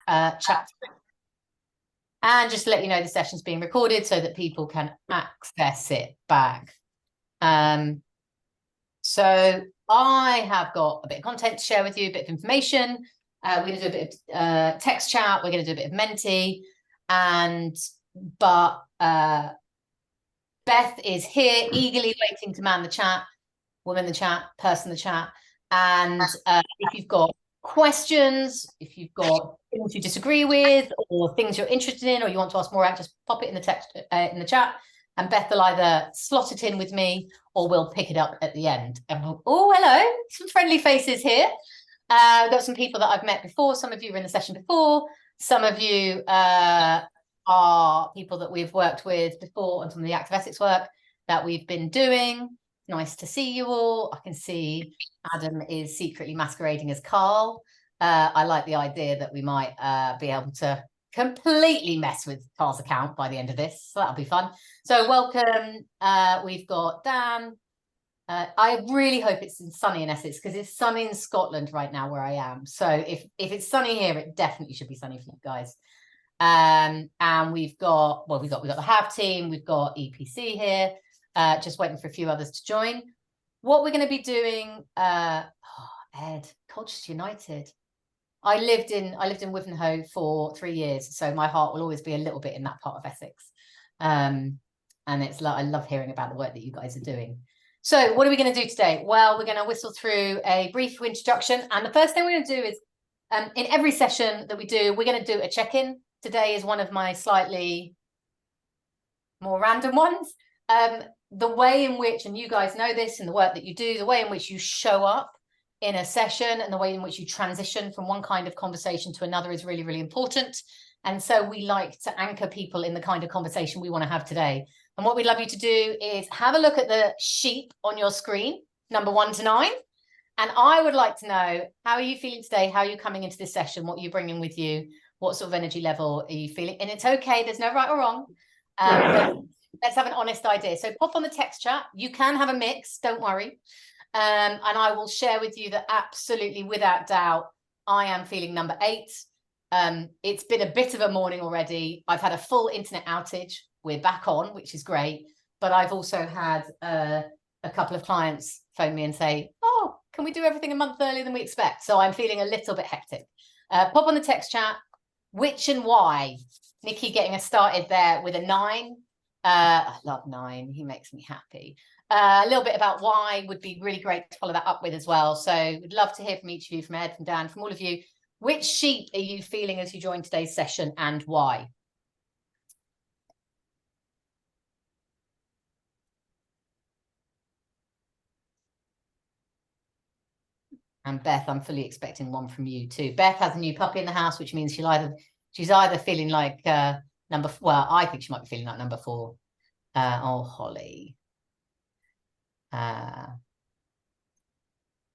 chat. And just to let you know, the session's being recorded so that people can access it back. So I have got a bit of content to share with you, a bit of information. We're going to do a bit of text chat. We're going to do a bit of Menti. But Beth is here, eagerly waiting to man the chat, woman the chat, person the chat. And if you've got questions, if you've got things you disagree with, or things you're interested in, or you want to ask more out, just pop it in the text in the chat, and Beth will either slot it in with me or we'll pick it up at the end. Oh, hello, some friendly faces here. We've got some people that I've met before. Some of you were in the session before. Some of you are people that we've worked with before on some of the active ethics work that we've been doing. Nice to see you all. I can see Adam is secretly masquerading as Carl. I like the idea that we might be able to completely mess with Carl's account by the end of this, so that'll be fun. So welcome. We've got Dan. I really hope it's sunny in Essex, because it's sunny in Scotland right now where I am. So if it's sunny here, it definitely should be sunny for you guys. And we've got the Have team, we've got EPC here, just waiting for a few others to join. What we're going to be doing, Ed, Colchester United. I lived in Wivenhoe for 3 years, so my heart will always be a little bit in that part of Essex. And it's I love hearing about the work that you guys are doing. So what are we going to do today? Well, we're going to whistle through a brief introduction, and the first thing we're going to do is, in every session that we do, we're going to do a check-in. Today is one of my slightly more random ones. The way in which, and you guys know this in the work that you do, the way in which you show up in a session and the way in which you transition from one kind of conversation to another is really, really important. And so we like to anchor people in the kind of conversation we want to have today. And what we'd love you to do is have a look at the sheep on your screen, number 1 to 9. And I would like to know, how are you feeling today? How are you coming into this session? What are you bringing with you? What sort of energy level are you feeling? And it's okay, there's no right or wrong. But let's have an honest idea. So pop on the text chat. You can have a mix, don't worry. And I will share with you that absolutely, without doubt, I am feeling number 8. It's been a bit of a morning already. I've had a full internet outage. We're back on, which is great. But I've also had a couple of clients phone me and say, oh, can we do everything a month earlier than we expect? So I'm feeling a little bit hectic. Pop on the text chat, which and why. Nikki getting us started there with a 9. I love 9. He makes me happy. A little bit about why would be really great to follow that up with as well. So we'd love to hear from each of you, from Ed, from Dan, from all of you. Which sheep are you feeling as you join today's session, and why? And Beth, I'm fully expecting one from you too. Beth has a new puppy in the house, which means she's either feeling like I think she might be feeling like number 4. Oh, Holly.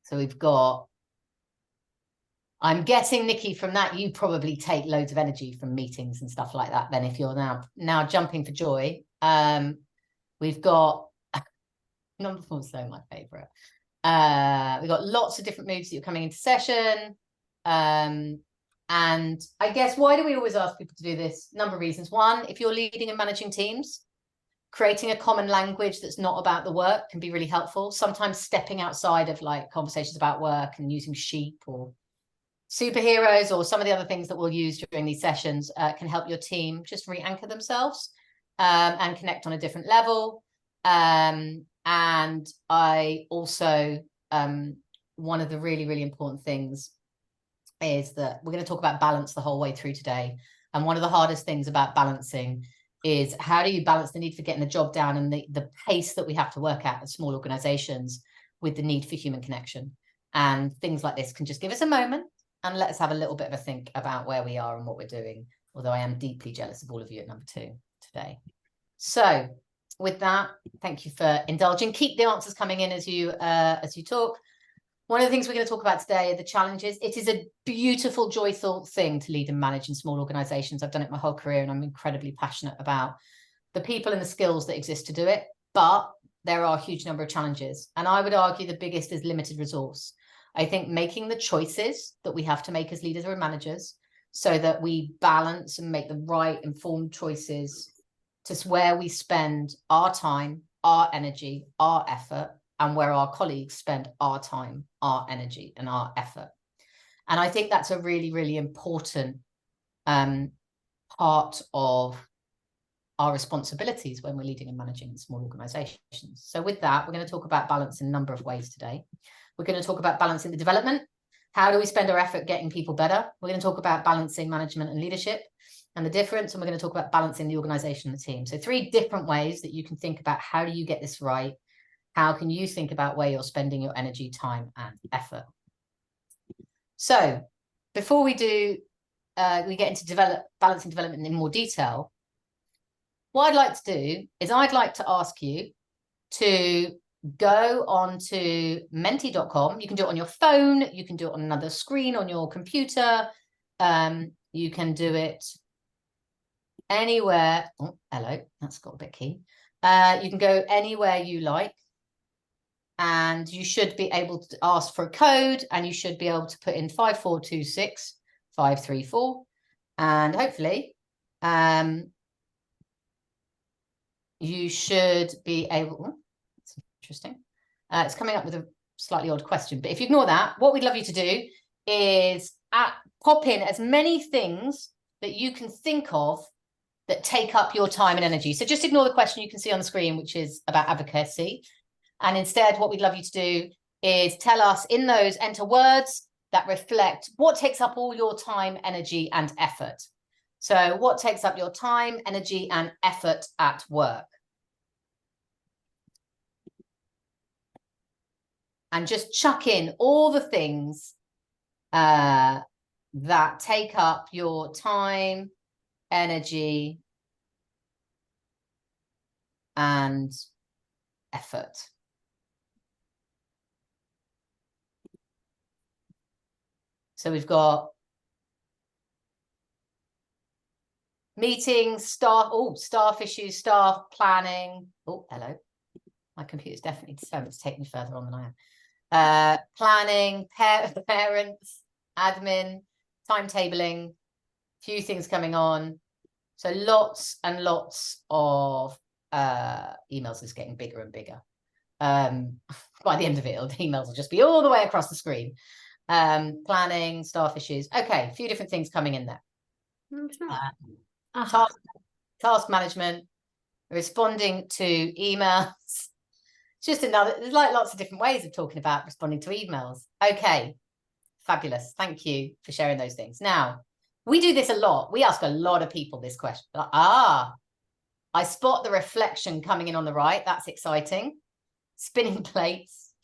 So we've got, I'm guessing, Nikki, from that, you probably take loads of energy from meetings and stuff like that then, if you're now jumping for joy. We've got, number 4 is so my favourite. We've got lots of different moods that you're coming into session. And I guess, why do we always ask people to do this? Number of reasons. 1, if you're leading and managing teams, creating a common language that's not about the work can be really helpful. Sometimes stepping outside of like conversations about work and using sheep or superheroes or some of the other things that we'll use during these sessions can help your team just re-anchor themselves and connect on a different level. And I also, one of the really, really important things is that we're going to talk about balance the whole way through today. And one of the hardest things about balancing is, how do you balance the need for getting the job down and the pace that we have to work at small organizations with the need for human connection? And things like this can just give us a moment and let us have a little bit of a think about where we are and what we're doing. Although I am deeply jealous of all of you at number 2 today. So with that, thank you for indulging. Keep the answers coming in as you talk. One of the things we're going to talk about today are the challenges. It is a beautiful, joyful thing to lead and manage in small organizations. I've done it my whole career, and I'm incredibly passionate about the people and the skills that exist to do it. But there are a huge number of challenges. And I would argue the biggest is limited resource. I think making the choices that we have to make as leaders or managers so that we balance and make the right informed choices to where we spend our time, our energy, our effort, and where our colleagues spend our time, our energy, and our effort. And I think that's a really, really important part of our responsibilities when we're leading and managing in small organizations. So with that, we're going to talk about balance in a number of ways today. We're going to talk about balancing the development. How do we spend our effort getting people better? We're going to talk about balancing management and leadership and the difference. And we're going to talk about balancing the organization and the team. So 3 different ways that you can think about how do you get this right? How can you think about where you're spending your energy, time, and effort? So before we do, we get into balancing development in more detail, what I'd like to do is I'd like to ask you to go on to menti.com. You can do it on your phone. You can do it on another screen on your computer. You can do it anywhere. Oh, hello, that's got a bit key. You can go anywhere you like. And you should be able to ask for a code, and you should be able to put in 5426 534. And hopefully, you should be able, that's interesting. It's coming up with a slightly odd question, but if you ignore that, what we'd love you to do is pop in as many things that you can think of that take up your time and energy. So just ignore the question you can see on the screen, which is about advocacy. And instead, what we'd love you to do is tell us in those, enter words that reflect what takes up all your time, energy, and effort. So what takes up your time, energy, and effort at work? And just chuck in all the things that take up your time, energy, and effort. So we've got meetings, staff issues, staff planning. Oh, hello. My computer's definitely determined to take me further on than I am. Planning, parents, admin, timetabling, few things coming on. So lots and lots of emails is getting bigger and bigger. By the end of it, emails will just be all the way across the screen. Planning, staff issues. Okay, a few different things coming in there. Task management, responding to emails. Just another, there's like lots of different ways of talking about responding to emails. Okay, fabulous. Thank you for sharing those things. Now, we do this a lot. We ask a lot of people this question. I spot the reflection coming in on the right. That's exciting. Spinning plates.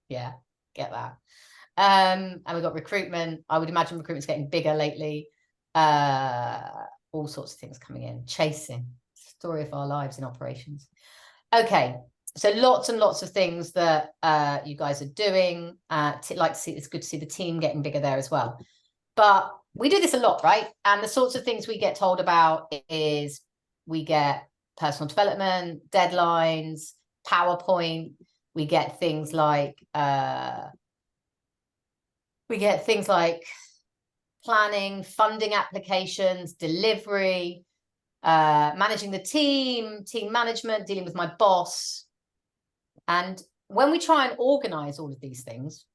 Yeah, get that. And we've got recruitment. I would imagine recruitment's getting bigger lately. All sorts of things coming in. Chasing. Story of our lives in operations. Okay. So lots and lots of things that you guys are doing. Like to see, it's good to see the team getting bigger there as well. But we do this a lot, right? And the sorts of things we get told about is we get personal development, deadlines, PowerPoint. We get things like planning, funding applications, delivery, managing the team management, dealing with my boss. And when we try and organize all of these things,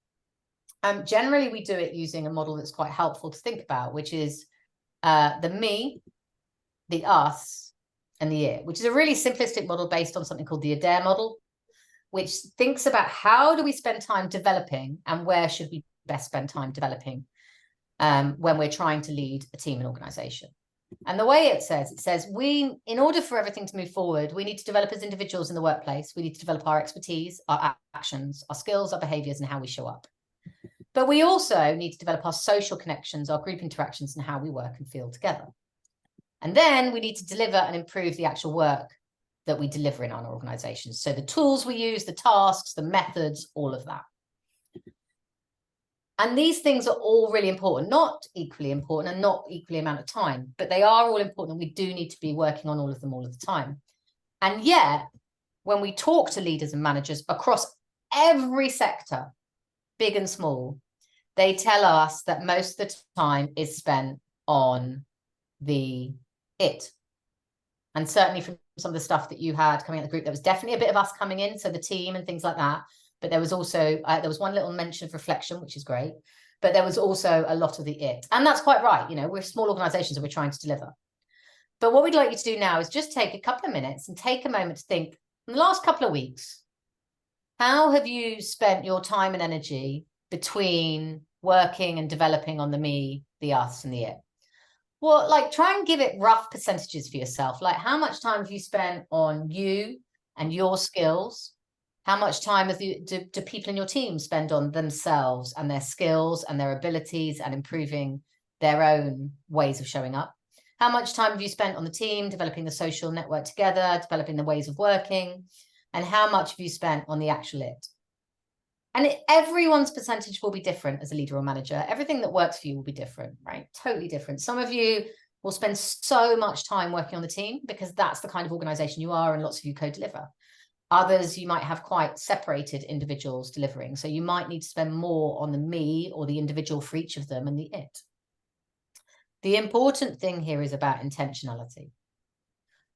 generally we do it using a model that's quite helpful to think about, which is the me, the us, and the it, which is a really simplistic model based on something called the Adair model, which thinks about how do we spend time developing and where should we best spend time developing when we're trying to lead a team and organization. And the way it says, in order for everything to move forward, we need to develop as individuals in the workplace. We need to develop our expertise, our actions, our skills, our behaviors, and how we show up. But we also need to develop our social connections, our group interactions, and how we work and feel together. And then we need to deliver and improve the actual work that we deliver in our organizations. So the tools we use, the tasks, the methods, all of that. And these things are all really important, not equally important and not equally amount of time, but they are all important. We do need to be working on all of them all of the time. And yet, when we talk to leaders and managers across every sector, big and small, they tell us that most of the time is spent on the it. And certainly from some of the stuff that you had coming out of the group, there was definitely a bit of us coming in, so the team and things like that. But there was also, there was one little mention of reflection, which is great. But there was also a lot of the it. And that's quite right. You know, we're small organizations and we're trying to deliver. But what we'd like you to do now is just take a couple of minutes and take a moment to think, in the last couple of weeks, how have you spent your time and energy between working and developing on the me, the us, and the it? Well, like, try and give it rough percentages for yourself. Like, how much time have you spent on you and your skills? How much time do people in your team spend on themselves and their skills and their abilities and improving their own ways of showing up? How much time have you spent on the team, developing the social network together, developing the ways of working? And how much have you spent on the actual it? And everyone's percentage will be different as a leader or manager. Everything that works for you will be different, right? Totally different. Some of you will spend so much time working on the team because that's the kind of organization you are, and lots of you co-deliver. Others, you might have quite separated individuals delivering. So you might need to spend more on the me or the individual for each of them and the it. The important thing here is about intentionality.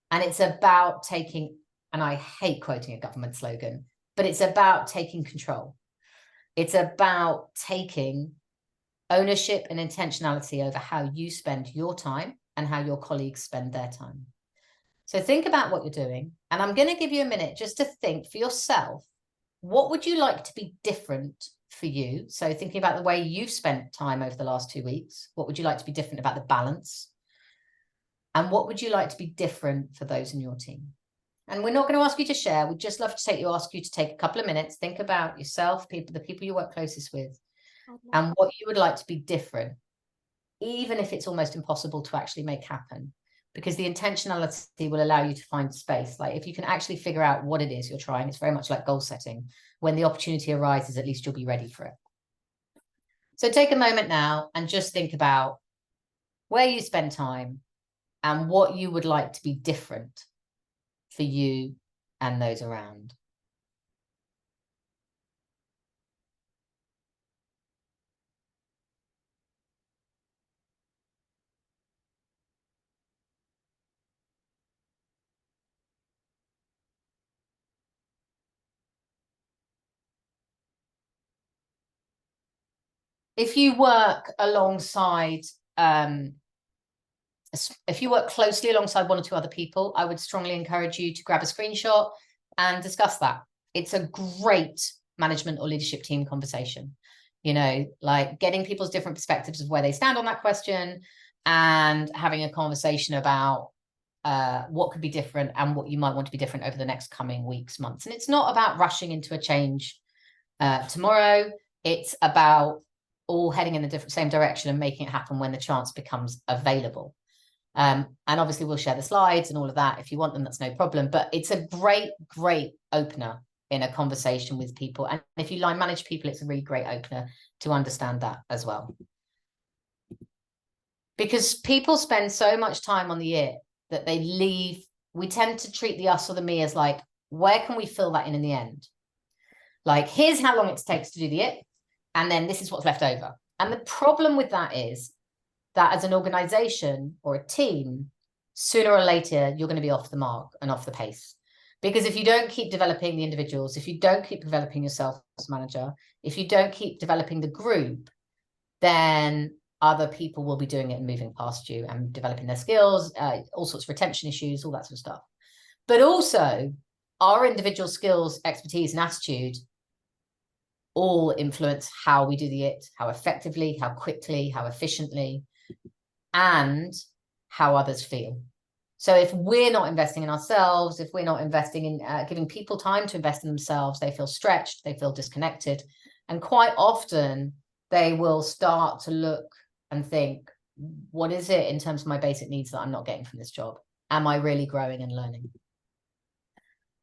And it's about taking, and I hate quoting a government slogan, but it's about taking control. It's about taking ownership and intentionality over how you spend your time and how your colleagues spend their time. So think about what you're doing. And I'm going to give you a minute just to think for yourself, what would you like to be different for you? So thinking about the way you've spent time over the last 2 weeks, what would you like to be different about the balance? And what would you like to be different for those in your team? And we're not going to ask you to share. We'd just love to ask you to take a couple of minutes, think about yourself, the people you work closest with, and what you would like to be different, even if it's almost impossible to actually make happen, because the intentionality will allow you to find space. Like, if you can actually figure out what it is you're trying, it's very much like goal setting. When the opportunity arises, at least you'll be ready for it. So take a moment now and just think about where you spend time and what you would like to be different for you and those around. If you work alongside, if you work closely alongside one or two other people, I would strongly encourage you to grab a screenshot and discuss that. It's a great management or leadership team conversation. You know, like getting people's different perspectives of where they stand on that question and having a conversation about what could be different and what you might want to be different over the next coming weeks, months. And it's not about rushing into a change tomorrow. It's about all heading in the same direction and making it happen when the chance becomes available. And obviously we'll share the slides and all of that. If you want them, that's no problem. But it's a great opener in a conversation with people. And if you line manage people, it's a really great opener to understand that as well. Because people spend so much time on the it that they leave. We tend to treat the us or the me as like, where can we fill that in the end? Like, here's how long it takes to do the it, and then this is what's left over. And the problem with that is that as an organization or a team, sooner or later, you're going to be off the mark and off the pace. Because if you don't keep developing the individuals, if you don't keep developing yourself as manager, if you don't keep developing the group, then other people will be doing it and moving past you and developing their skills, all sorts of retention issues, all that sort of stuff. But also, our individual skills, expertise, and attitude all influence how we do the it, how effectively, how quickly, how efficiently, and how others feel. So if we're not investing in ourselves, if we're not investing in giving people time to invest in themselves, they feel stretched, they feel disconnected. And quite often they will start to look and think, what is it in terms of my basic needs that I'm not getting from this job? Am I really growing and learning?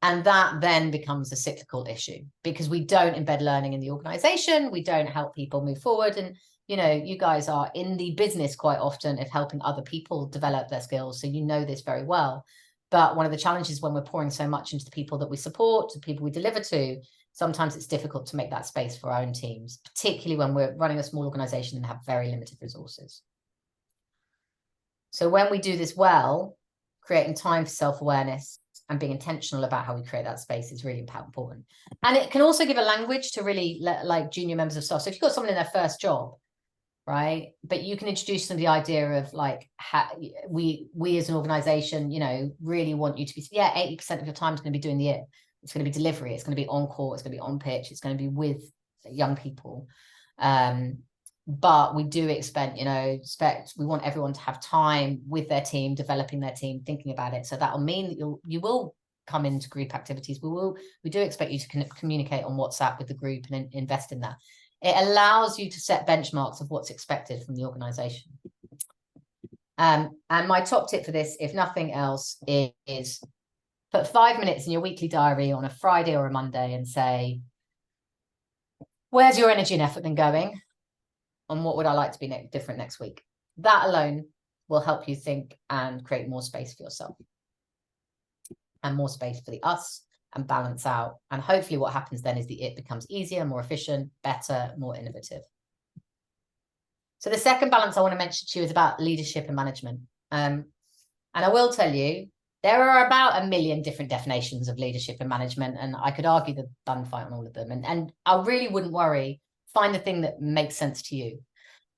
And that then becomes a cyclical issue because we don't embed learning in the organization. We don't help people move forward. And, you know, you guys are in the business quite often of helping other people develop their skills. So you know this very well. But one of the challenges when we're pouring so much into the people that we support, the people we deliver to, sometimes it's difficult to make that space for our own teams, particularly when we're running a small organization and have very limited resources. So when we do this well, creating time for self-awareness and being intentional about how we create that space is really important. And it can also give a language to really like junior members of staff. So if you've got someone in their first job, right, but you can introduce them the idea of like, we as an organization, you know, really want you to be, 80% of your time is going to be doing the it's going to be delivery, it's going to be on court, it's going to be on pitch, it's going to be with young people. But we do expect, we want everyone to have time with their team, developing their team, thinking about it. So that'll mean that you will come into group activities. We do expect you to communicate on WhatsApp with the group and invest in that. It allows you to set benchmarks of what's expected from the organization. And my top tip for this, if nothing else, is put 5 minutes in your weekly diary on a Friday or a Monday and say, where's your energy and effort been going? And what would I like to be different next week? That alone will help you think and create more space for yourself and more space for the us and balance out. And hopefully what happens then is it becomes easier, more efficient, better, more innovative. So the second balance I want to mention to you is about leadership and management. And I will tell you, there are about 1 million different definitions of leadership and management, and I could argue the bun fight on all of them. And I really wouldn't worry. Find the thing that makes sense to you.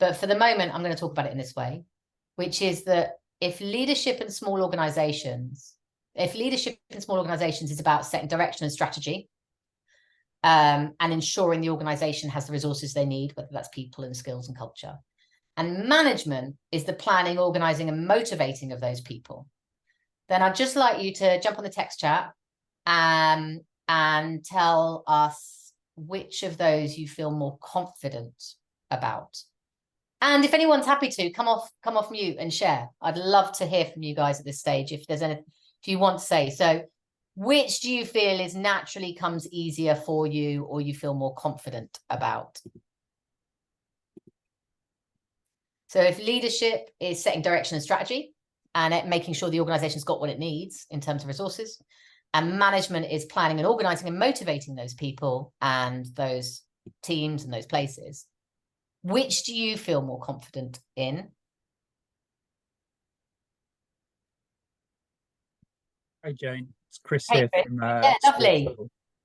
But for the moment, I'm going to talk about it in this way, which is that if leadership in small organizations is about setting direction and strategy, and ensuring the organization has the resources they need, whether that's people and skills and culture, and management is the planning, organizing, and motivating of those people, then I'd just like you to jump on the text chat and tell us which of those you feel more confident about. And if anyone's happy to come off mute and share, I'd love to hear from you guys at this stage if there's anything you want to say. So which do you feel is naturally comes easier for you or you feel more confident about? So if leadership is setting direction and strategy and making sure the organization's got what it needs in terms of resources, and management is planning and organizing and motivating those people and those teams and those places, which do you feel more confident in? Hi, Jane. It's Chris Hey, here Chris. from Yeah, lovely.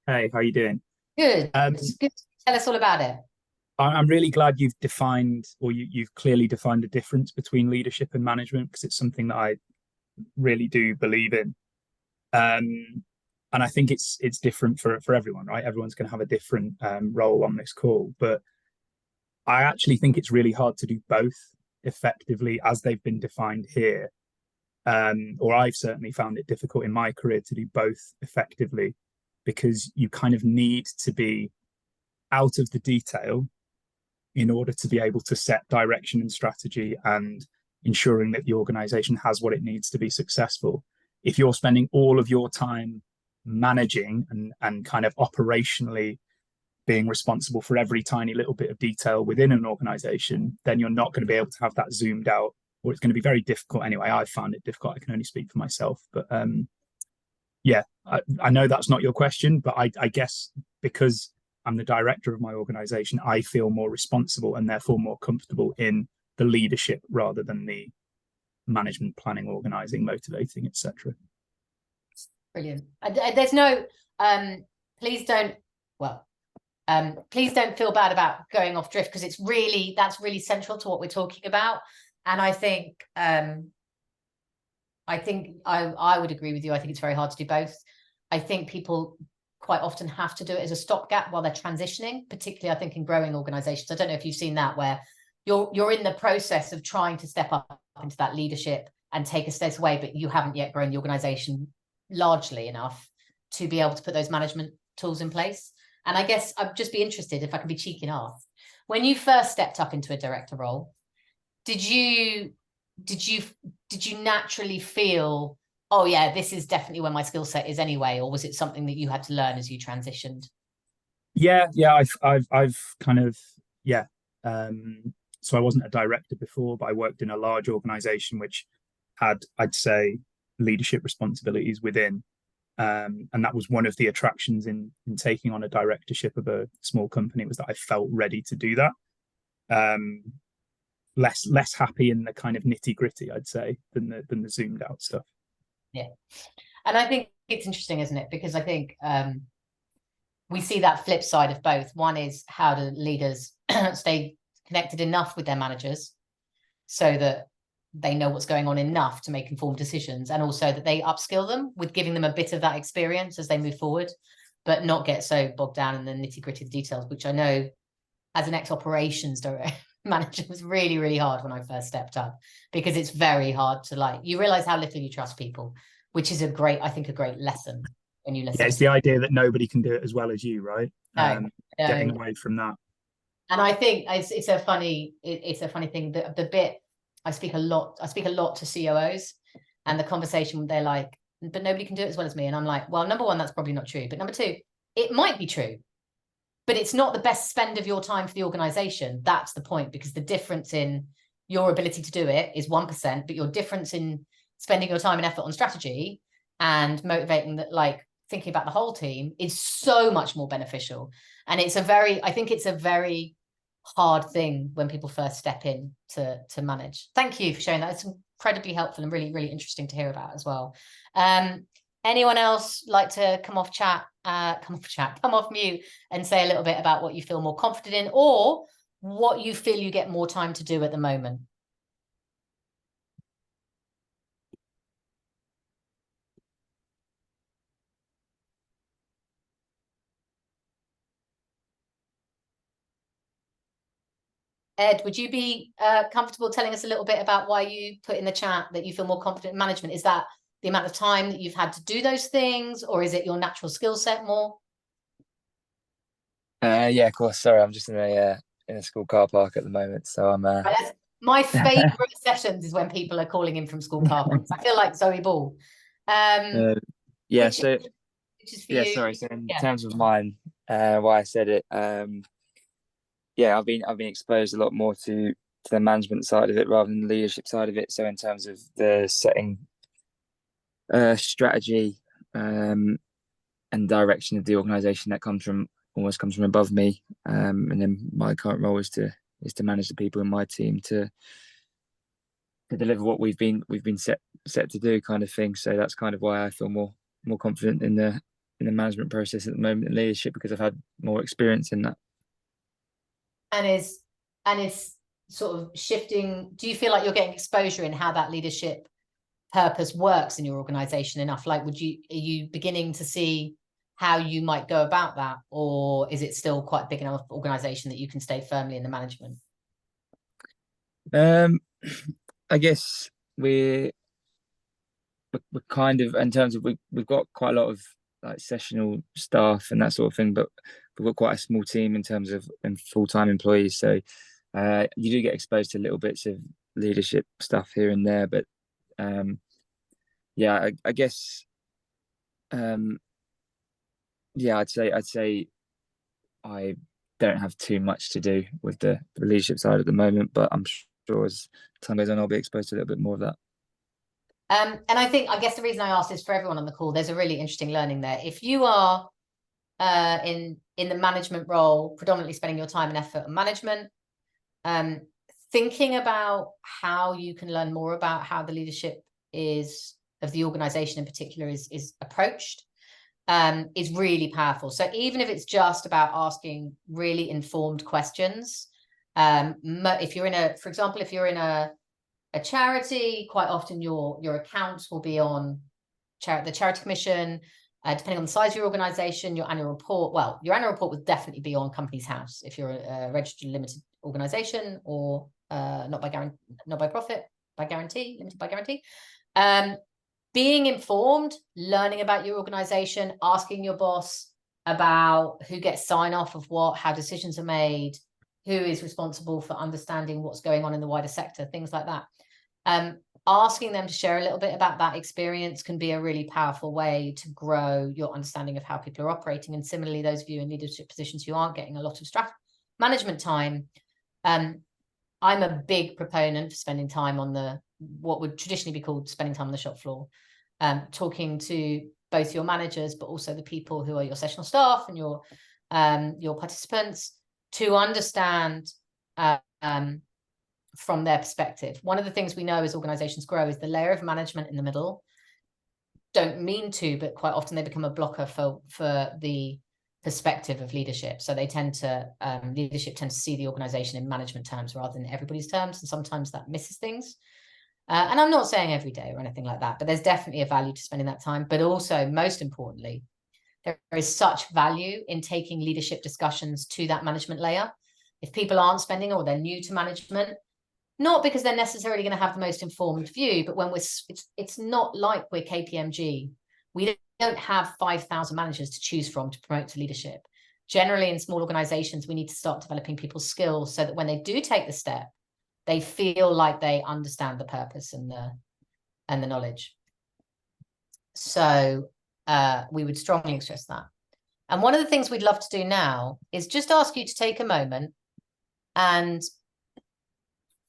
Hey, how are you doing? Good. Good. Tell us all about it. I'm really glad you've defined, or you've clearly defined the difference between leadership and management, because it's something that I really do believe in. And I think it's different for everyone, right? Everyone's going to have a different role on this call, but I actually think it's really hard to do both effectively as they've been defined here. Or I've certainly found it difficult in my career to do both effectively, because you kind of need to be out of the detail in order to be able to set direction and strategy and ensuring that the organization has what it needs to be successful. If you're spending all of your time managing and kind of operationally being responsible for every tiny little bit of detail within an organization, then you're not going to be able to have that zoomed out, or it's going to be very difficult. Anyway, I've found it difficult. I can only speak for myself. But yeah, I know that's not your question, but I guess because I'm the director of my organization, I feel more responsible and therefore more comfortable in the leadership rather than the management, planning, organizing, motivating, etc. Brilliant. There's no, please don't feel bad about going off drift, because that's really central to what we're talking about. And I think I would agree with you. I think it's very hard to do both. I think people quite often have to do it as a stopgap while they're transitioning, particularly I think in growing organizations. I don't know if you've seen that, where you're in the process of trying to step up into that leadership and take a step away, but you haven't yet grown the organization largely enough to be able to put those management tools in place. And I guess I'd just be interested, if I can be cheeky enough, when you first stepped up into a director role, did you naturally feel, oh yeah, this is definitely where my skill set is anyway, or was it something that you had to learn as you transitioned? Yeah, I've kind of so I wasn't a director before, but I worked in a large organization which had, I'd say, leadership responsibilities within. And that was one of the attractions in taking on a directorship of a small company, was that I felt ready to do that. less happy in the kind of nitty gritty, I'd say, than the zoomed out stuff. Yeah. And I think it's interesting, isn't it? Because I think we see that flip side of both. One is, how do leaders stay connected enough with their managers so that they know what's going on enough to make informed decisions, and also that they upskill them with giving them a bit of that experience as they move forward, but not get so bogged down in the nitty gritty details, which I know as an ex-operations manager was really, really hard when I first stepped up, because it's very hard to, like, you realize how little you trust people, which is I think a great lesson when you listen. Yeah, it's the idea that nobody can do it as well as you, right? No. Getting away from that. And I think it's a funny thing that the bit I speak a lot to COOs, and the conversation, they're like, but nobody can do it as well as me. And I'm like, well, number one, that's probably not true. But number two, it might be true, but it's not the best spend of your time for the organization. That's the point, because the difference in your ability to do it is 1%, but your difference in spending your time and effort on strategy and motivating that, like thinking about the whole team, is so much more beneficial. And I think it's a very hard thing when people first step in to manage. Thank you for sharing that. It's incredibly helpful and really, really interesting to hear about as well. Anyone else like to come off mute and say a little bit about what you feel more confident in, or what you feel you get more time to do at the moment? Ed, would you be comfortable telling us a little bit about why you put in the chat that you feel more confident in management? Is that the amount of time that you've had to do those things, or is it your natural skill set more? Yeah, of course. Sorry, I'm just in a school car park at the moment, so I'm. My favourite sessions is when people are calling in from school car parks. I feel like Zoe Ball. Yeah. Which So is for yeah, you. sorry. So in terms of mine, why I said it, yeah, I've been exposed a lot more to the management side of it rather than the leadership side of it. So in terms of the setting strategy and direction of the organisation, that almost comes from above me. And then my current role is to manage the people in my team to deliver what we've been set to do, kind of thing. So that's kind of why I feel more confident in the management process at the moment, in leadership, because I've had more experience in that. And is sort of shifting. Do you feel like you're getting exposure in how that leadership purpose works in your organization enough? Like, are you beginning to see how you might go about that, or is it still quite big enough organization that you can stay firmly in the management? I guess we're kind of, in terms of, we've got quite a lot of like sessional staff and that sort of thing, but we've got quite a small team in terms of full-time employees. So you do get exposed to little bits of leadership stuff here and there, but yeah, I guess yeah, I'd say I don't have too much to do with the leadership side at the moment, but I'm sure as time goes on, I'll be exposed to a little bit more of that. And I guess the reason I asked is for everyone on the call, there's a really interesting learning there. If you are in the management role, predominantly spending your time and effort on management, thinking about how you can learn more about how the leadership of the organization in particular is approached is really powerful. So even if it's just about asking really informed questions, if you're in a charity, quite often your accounts will be on the Charity Commission. Depending on the size of your organization, your annual report would definitely be on Companies House if you're a registered limited organization, or not by profit, by guarantee, limited by guarantee. Being informed, learning about your organization, asking your boss about who gets sign off of what, how decisions are made, who is responsible for understanding what's going on in the wider sector, things like that. Asking them to share a little bit about that experience can be a really powerful way to grow your understanding of how people are operating. And similarly, those of you in leadership positions who aren't getting a lot of management time, I'm a big proponent for spending time on what would traditionally be called spending time on the shop floor, talking to both your managers, but also the people who are your sessional staff and your participants, to understand from their perspective. One of the things we know as organizations grow is the layer of management in the middle don't mean to, but quite often they become a blocker for the perspective of leadership. So they tend to, leadership tends to see the organization in management terms rather than everybody's terms. And sometimes that misses things. And I'm not saying every day or anything like that, but there's definitely a value to spending that time. But also, most importantly, there is such value in taking leadership discussions to that management layer. If people aren't spending or they're new to management, not because they're necessarily going to have the most informed view, but when it's not like we're KPMG. We don't have 5,000 managers to choose from to promote to leadership. Generally, in small organizations, we need to start developing people's skills so that when they do take the step, they feel like they understand the purpose and the knowledge. So we would strongly stress that. And one of the things we'd love to do now is just ask you to take a moment and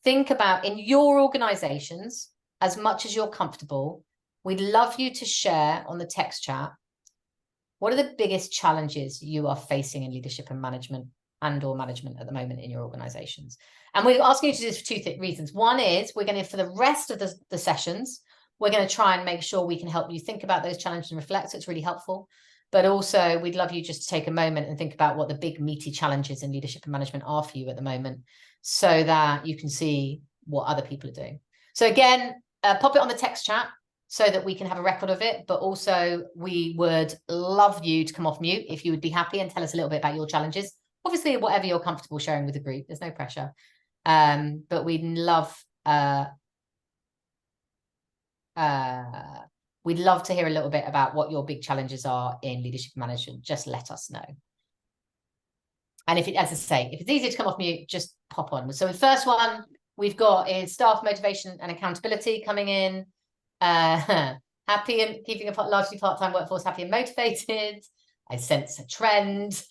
think about, in your organizations, as much as you're comfortable, we'd love you to share on the text chat, what are the biggest challenges you are facing in leadership and management or management at the moment in your organizations? And we're asking you to do this for two reasons. One is we're going to, for the rest of the sessions, we're going to try and make sure we can help you think about those challenges and reflect. So it's really helpful. But also, we'd love you just to take a moment and think about what the big meaty challenges in leadership and management are for you at the moment, so that you can see what other people are doing. So again, pop it on the text chat so that we can have a record of it. But also, we would love you to come off mute if you would be happy and tell us a little bit about your challenges. Obviously, whatever you're comfortable sharing with the group, there's no pressure. But we'd love to hear a little bit about what your big challenges are in leadership and management. Just let us know. And if it, as I say, if it's easier to come off mute, just pop on. So the first one we've got is staff motivation and accountability coming in. Happy and keeping a largely part-time workforce happy and motivated. I sense a trend.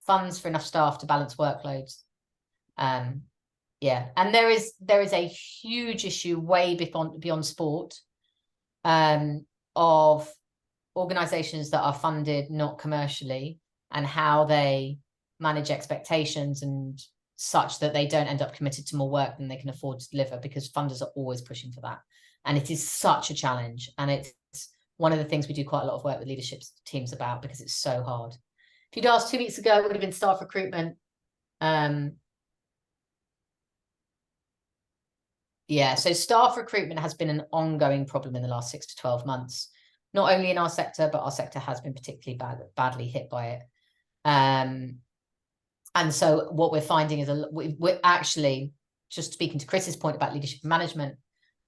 Funds for enough staff to balance workloads. Yeah, and there is a huge issue way beyond sport, of organizations that are funded not commercially, and how they manage expectations and such that they don't end up committed to more work than they can afford to deliver, because funders are always pushing for that. And it is such a challenge. And it's one of the things we do quite a lot of work with leadership teams about, because it's so hard. If you'd asked 2 weeks ago, it would have been staff recruitment. Yeah, so staff recruitment has been an ongoing problem in the last 6 to 12 months, not only in our sector, but our sector has been particularly badly hit by it. And so what we're finding is we're actually, just speaking to Chris's point about leadership and management,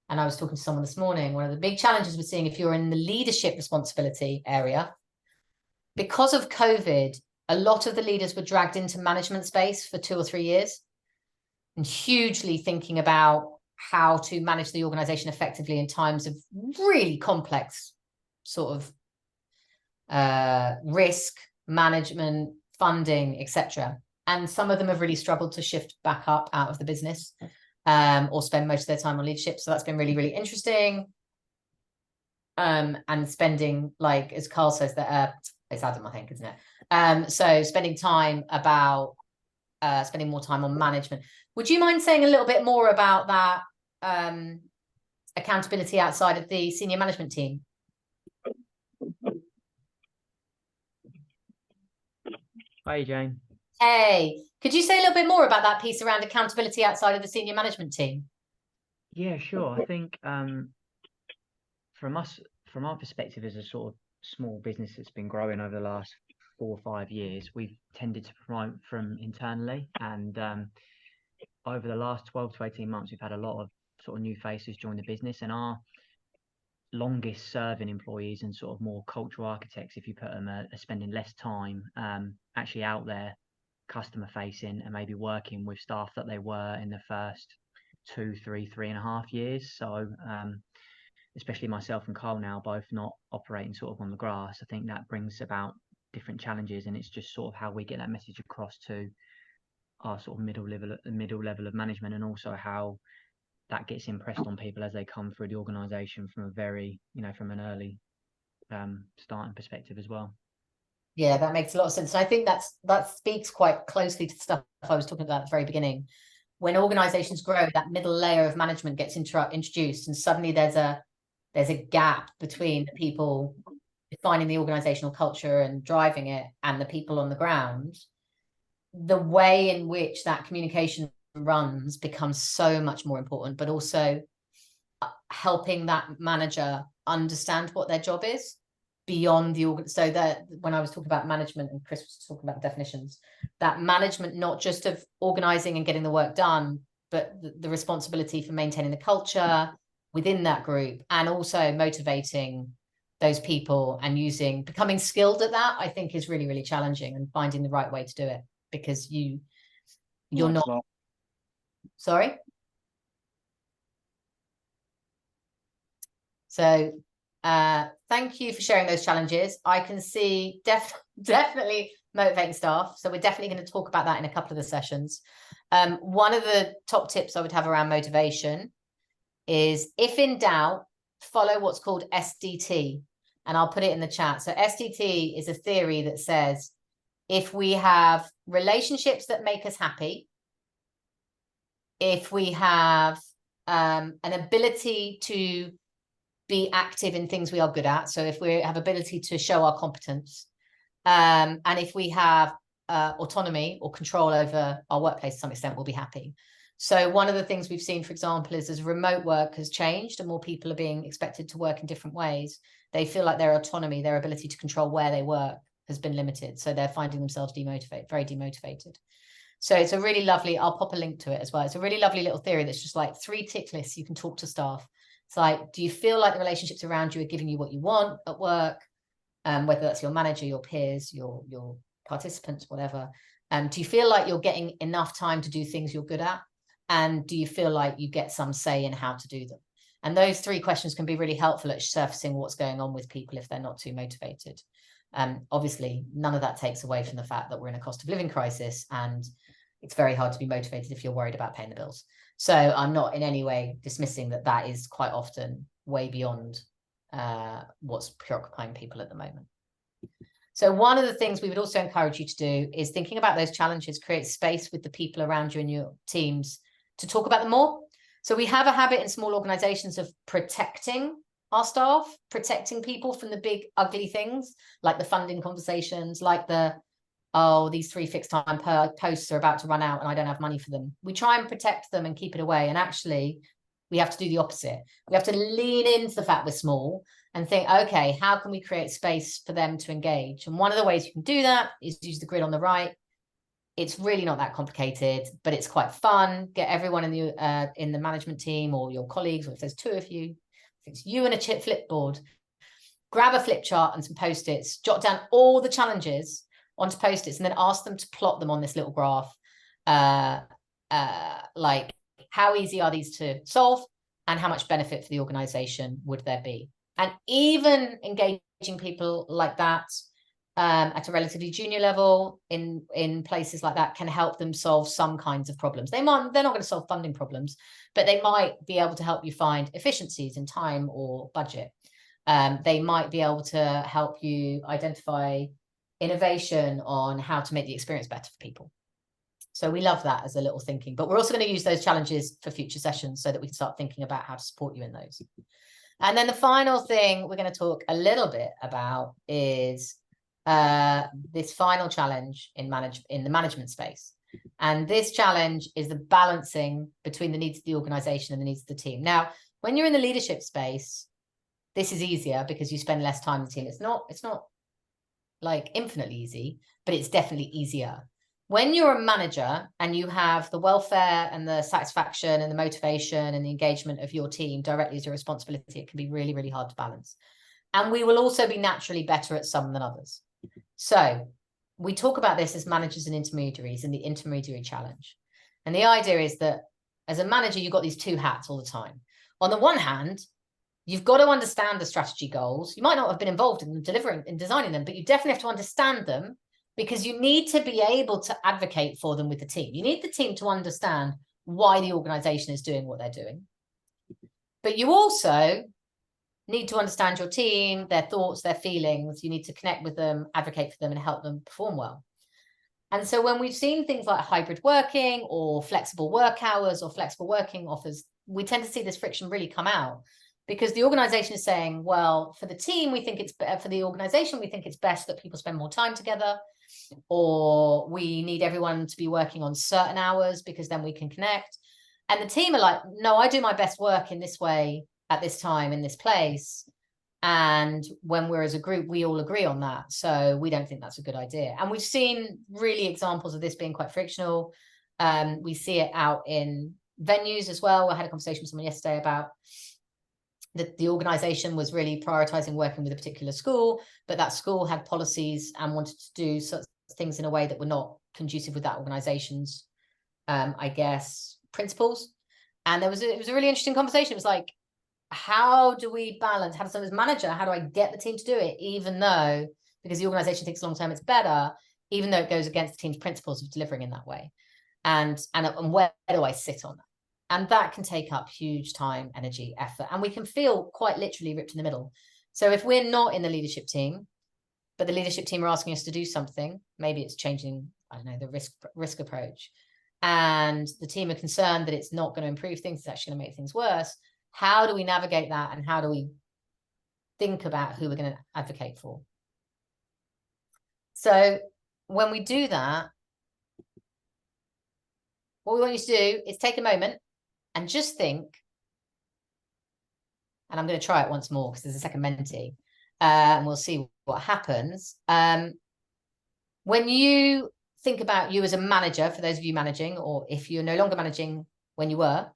and I was talking to someone this morning, one of the big challenges we're seeing, if you're in the leadership responsibility area, because of COVID, a lot of the leaders were dragged into management space for 2 or 3 years, and hugely thinking about how to manage the organization effectively in times of really complex sort of risk management, funding, etc. And some of them have really struggled to shift back up out of the business, or spend most of their time on leadership. So that's been really, really interesting. And spending, like, as Carl says, that it's Adam, I think, isn't it? So spending more time on management. Would you mind saying a little bit more about that accountability outside of the senior management team? Hi, Jane. Hey, could you say a little bit more about that piece around accountability outside of the senior management team? Yeah, sure. I think from our perspective as a sort of small business that's been growing over the last 4 or 5 years, we've tended to promote from internally, and over the last 12 to 18 months, we've had a lot of sort of new faces join the business, and our longest serving employees and sort of more cultural architects, if you put them, are spending less time actually out there customer facing and maybe working with staff that they were in the first 2, 3, 3.5 years. So especially myself and Carl now both not operating sort of on the grass, I think that brings about different challenges, and it's just sort of how we get that message across to our sort of middle level of management, and also how that gets impressed on people as they come through the organization from a very, from an early starting perspective as well. Yeah, that makes a lot of sense. And I think that speaks quite closely to the stuff I was talking about at the very beginning, when organizations grow, that middle layer of management gets introduced, and suddenly there's a gap between the people defining the organizational culture and driving it and the people on the ground. The way in which that communication runs becomes so much more important, but also helping that manager understand what their job is beyond the organ. So that when I was talking about management and Chris was talking about definitions, that management, not just of organizing and getting the work done, but the responsibility for maintaining the culture within that group, and also motivating those people and becoming skilled at that, I think is really, really challenging, and finding the right way to do it, because you're not. Sorry. So thank you for sharing those challenges. I can see definitely motivating staff. So we're definitely going to talk about that in a couple of the sessions. One of the top tips I would have around motivation is, if in doubt, follow what's called SDT. And I'll put it in the chat. So SDT is a theory that says, if we have relationships that make us happy, if we have an ability to be active in things we are good at, so if we have ability to show our competence, and if we have autonomy or control over our workplace to some extent, we'll be happy. So one of the things we've seen, for example, is as remote work has changed and more people are being expected to work in different ways, they feel like their autonomy, their ability to control where they work, has been limited. So they're finding themselves very demotivated. So it's a really lovely, I'll pop a link to it as well. It's a really lovely little theory that's just like 3 tick lists you can talk to staff. It's like, do you feel like the relationships around you are giving you what you want at work? Whether that's your manager, your peers, your participants, whatever. Do you feel like you're getting enough time to do things you're good at? And do you feel like you get some say in how to do them? And those 3 questions can be really helpful at surfacing what's going on with people if they're not too motivated. Obviously, none of that takes away from the fact that we're in a cost of living crisis, and it's very hard to be motivated if you're worried about paying the bills. So I'm not in any way dismissing that is quite often way beyond what's preoccupying people at the moment. So one of the things we would also encourage you to do is, thinking about those challenges, create space with the people around you and your teams to talk about them more. So we have a habit in small organizations of protecting our staff, protecting people from the big ugly things, like the funding conversations, like these 3 fixed time posts are about to run out and I don't have money for them. We try and protect them and keep it away. And actually, we have to do the opposite. We have to lean into the fact we're small and think, okay, how can we create space for them to engage? And one of the ways you can do that is use the grid on the right. It's really not that complicated, but it's quite fun. Get everyone in the management team or your colleagues, or if there's 2 of you, if it's you and a chip flipboard, grab a flip chart and some Post-its, jot down all the challenges onto Post-its, and then ask them to plot them on this little graph. Like, how easy are these to solve and how much benefit for the organization would there be? And even engaging people like that at a relatively junior level in places like that can help them solve some kinds of problems. They're not going to solve funding problems, but they might be able to help you find efficiencies in time or budget. They might be able to help you identify innovation on how to make the experience better for people. So we love that as a little thinking, but we're also going to use those challenges for future sessions so that we can start thinking about how to support you in those. And then the final thing we're going to talk a little bit about is this final challenge in the management space. And this challenge is the balancing between the needs of the organization and the needs of the team. Now, when you're in the leadership space, this is easier because you spend less time with the team. It's not like infinitely easy, but it's definitely easier. When you're a manager and you have the welfare and the satisfaction and the motivation and the engagement of your team directly as your responsibility, it can be really, really hard to balance. And we will also be naturally better at some than others. So we talk about this as managers and intermediaries and the intermediary challenge. And the idea is that as a manager, you've got these 2 hats all the time. On the one hand, you've got to understand the strategy goals. You might not have been involved in delivering and designing them, but you definitely have to understand them, because you need to be able to advocate for them with the team. You need the team to understand why the organization is doing what they're doing. But you also need to understand your team, their thoughts, their feelings. You need to connect with them, advocate for them, and help them perform well. And so when we've seen things like hybrid working or flexible work hours or flexible working offers, we tend to see this friction really come out, because the organization is saying, well, for the team, we think it's better, for the organization, we think it's best that people spend more time together, or we need everyone to be working on certain hours because then we can connect. And the team are like, no, I do my best work in this way at this time in this place. And when we're as a group, we all agree on that. So we don't think that's a good idea. And we've seen really examples of this being quite frictional. We see it out in venues as well. I had a conversation with someone yesterday about the organization was really prioritizing working with a particular school, but that school had policies and wanted to do such things in a way that were not conducive with that organization's, I guess, principles. And it was a really interesting conversation. It was like, how do we balance, how does someone's manager, how do I get the team to do it, even though, because the organization thinks long term it's better, even though it goes against the team's principles of delivering in that way, and where do I sit on that? And that can take up huge time, energy, effort, and we can feel quite literally ripped in the middle. So if we're not in the leadership team, but the leadership team are asking us to do something, maybe it's changing, I don't know, the risk approach, and the team are concerned that it's not going to improve things, it's actually going to make things worse. How do we navigate that, and how do we think about who we're going to advocate for? So when we do that, what we want you to do is take a moment and just think, and I'm going to try it once more because there's a second Menti, and we'll see what happens. When you think about you as a manager, for those of you managing, or if you're no longer managing when you were,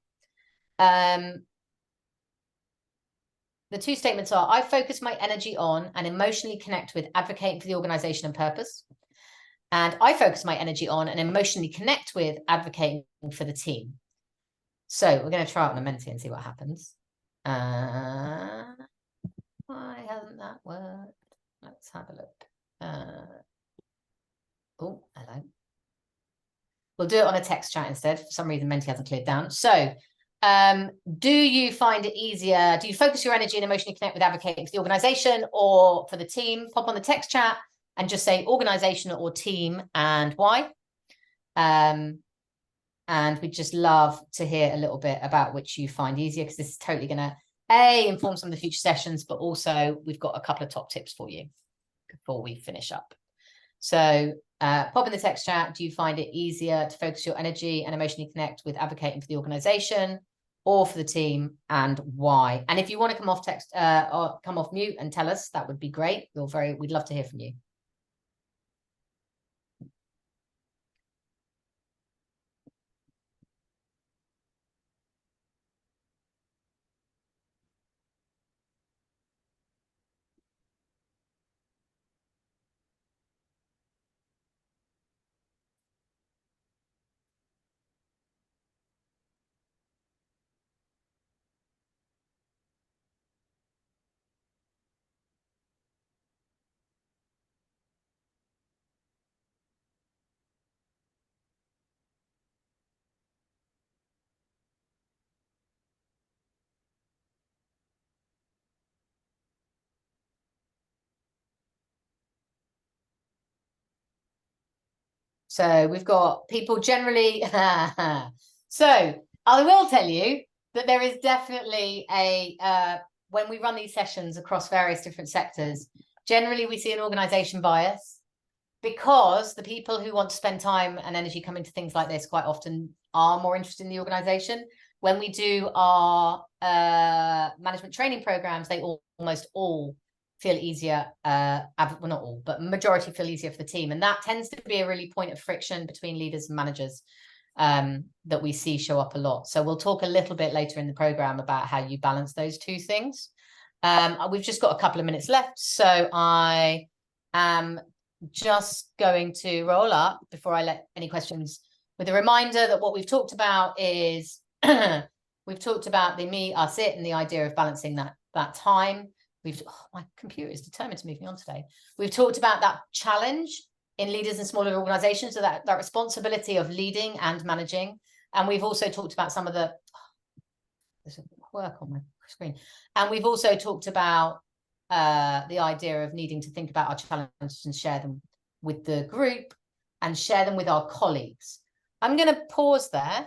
the two statements are, I focus my energy on and emotionally connect with advocating for the organization and purpose. And I focus my energy on and emotionally connect with advocating for the team. So we're going to try it on a Menti and see what happens. Why hasn't that worked? Let's have a look. Oh, hello. We'll do it on a text chat instead. For some reason, Menti hasn't cleared down. So do you find it easier? Do you focus your energy and emotionally connect with advocating for the organization or for the team? Pop on the text chat and just say organization or team and why. And we'd just love to hear a little bit about which you find easier, because this is totally going to inform some of the future sessions, but also we've got a couple of top tips for you before we finish up. So pop in the text chat. Do you find it easier to focus your energy and emotionally connect with advocating for the organization or for the team, and why? And if you want to come off text or come off mute and tell us, that would be great. We'd love to hear from you. So we've got people generally. So I will tell you that there is definitely when we run these sessions across various different sectors, generally we see an organization bias, because the people who want to spend time and energy coming to things like this quite often are more interested in the organization. When we do our management training programs, they almost all feel easier, well, not all, but majority feel easier for the team. And that tends to be a really point of friction between leaders and managers that we see show up a lot. So we'll talk a little bit later in the program about how you balance those two things. We've just got a couple of minutes left, so I am just going to roll up before I let any questions, with a reminder that what we've talked about is we've talked about the me, us, it, and the idea of balancing that time. My computer is determined to move me on today. We've talked about that challenge in leaders in smaller organizations, so that responsibility of leading and managing. And we've also talked about some of the, there's a quirk on my screen. And we've also talked about the idea of needing to think about our challenges and share them with the group. and share them with our colleagues. I'm going to pause there,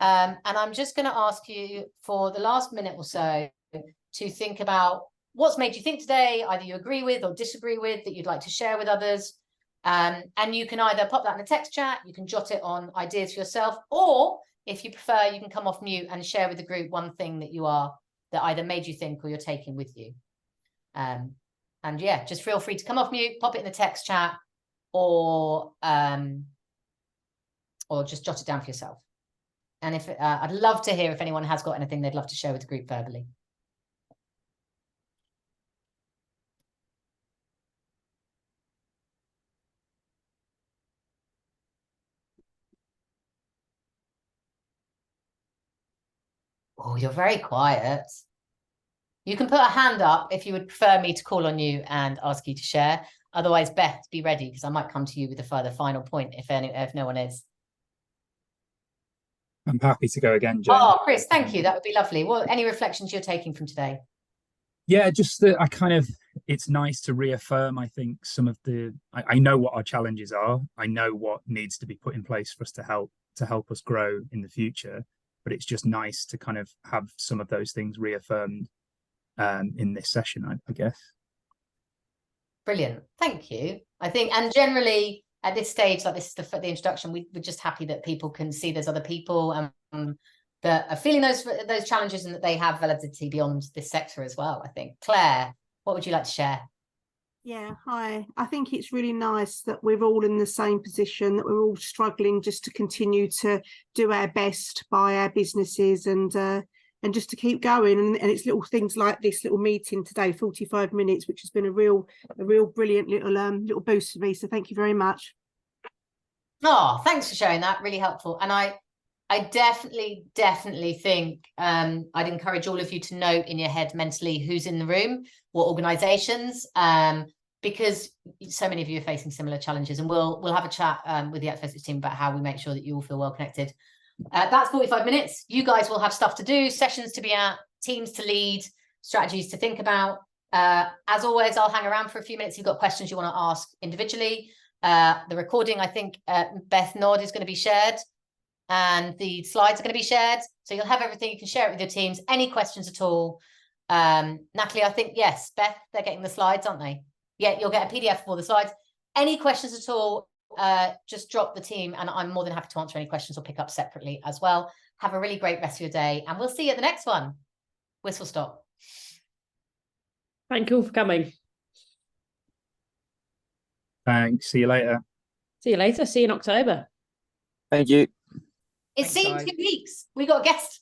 and I'm just going to ask you for the last minute or so to think about what's made you think today, either you agree with or disagree with, that you'd like to share with others. And you can either pop that in the text chat, you can jot it on ideas for yourself, or if you prefer, you can come off mute and share with the group one thing that that either made you think or you're taking with you. And yeah, just feel free to come off mute, pop it in the text chat, or just jot it down for yourself. And if I'd love to hear if anyone has got anything they'd love to share with the group verbally. Oh, you're very quiet. You can put a hand up if you would prefer me to call on you and ask you to share. Otherwise, Beth, be ready, because I might come to you with a further final point if no one is. I'm happy to go again, Jane. Oh, Chris, thank you. That would be lovely. Well, any reflections you're taking from today? Yeah, just that it's nice to reaffirm, I think, some of I know what our challenges are. I know what needs to be put in place for us to help us grow in the future. But it's just nice to kind of have some of those things reaffirmed in this session, I guess. Brilliant. Thank you. I think, and generally at this stage, like this is the introduction, we're just happy that people can see there's other people that are feeling those challenges and that they have validity beyond this sector as well, I think. Claire, what would you like to share? Yeah, hi. I think it's really nice that we're all in the same position, that we're all struggling just to continue to do our best by our businesses and just to keep going. And it's little things like this little meeting today, 45 minutes, which has been a real brilliant little boost for me. So thank you very much. Oh, thanks for sharing that. Really helpful. And I definitely think I'd encourage all of you to note in your head mentally who's in the room, what organizations, because so many of you are facing similar challenges, and we'll have a chat with the Activists team about how we make sure that you all feel well connected. That's 45 minutes. You guys will have stuff to do, sessions to be at, teams to lead, strategies to think about. As always, I'll hang around for a few minutes. If you've got questions you want to ask individually. The recording, I think, Beth Nod is going to be shared, and the slides are going to be shared. So you'll have everything. You can share it with your teams. Any questions at all? Natalie, I think, yes, Beth, they're getting the slides, aren't they? Yeah, you'll get a PDF for the slides. Any questions at all, just drop the team, and I'm more than happy to answer any questions or pick up separately as well. Have a really great rest of your day, and we'll see you at the next one. Whistle stop. Thank you all for coming. Thanks. See you later. See you later. See you in October. Thank you. It's seen 2 weeks. We got a guest.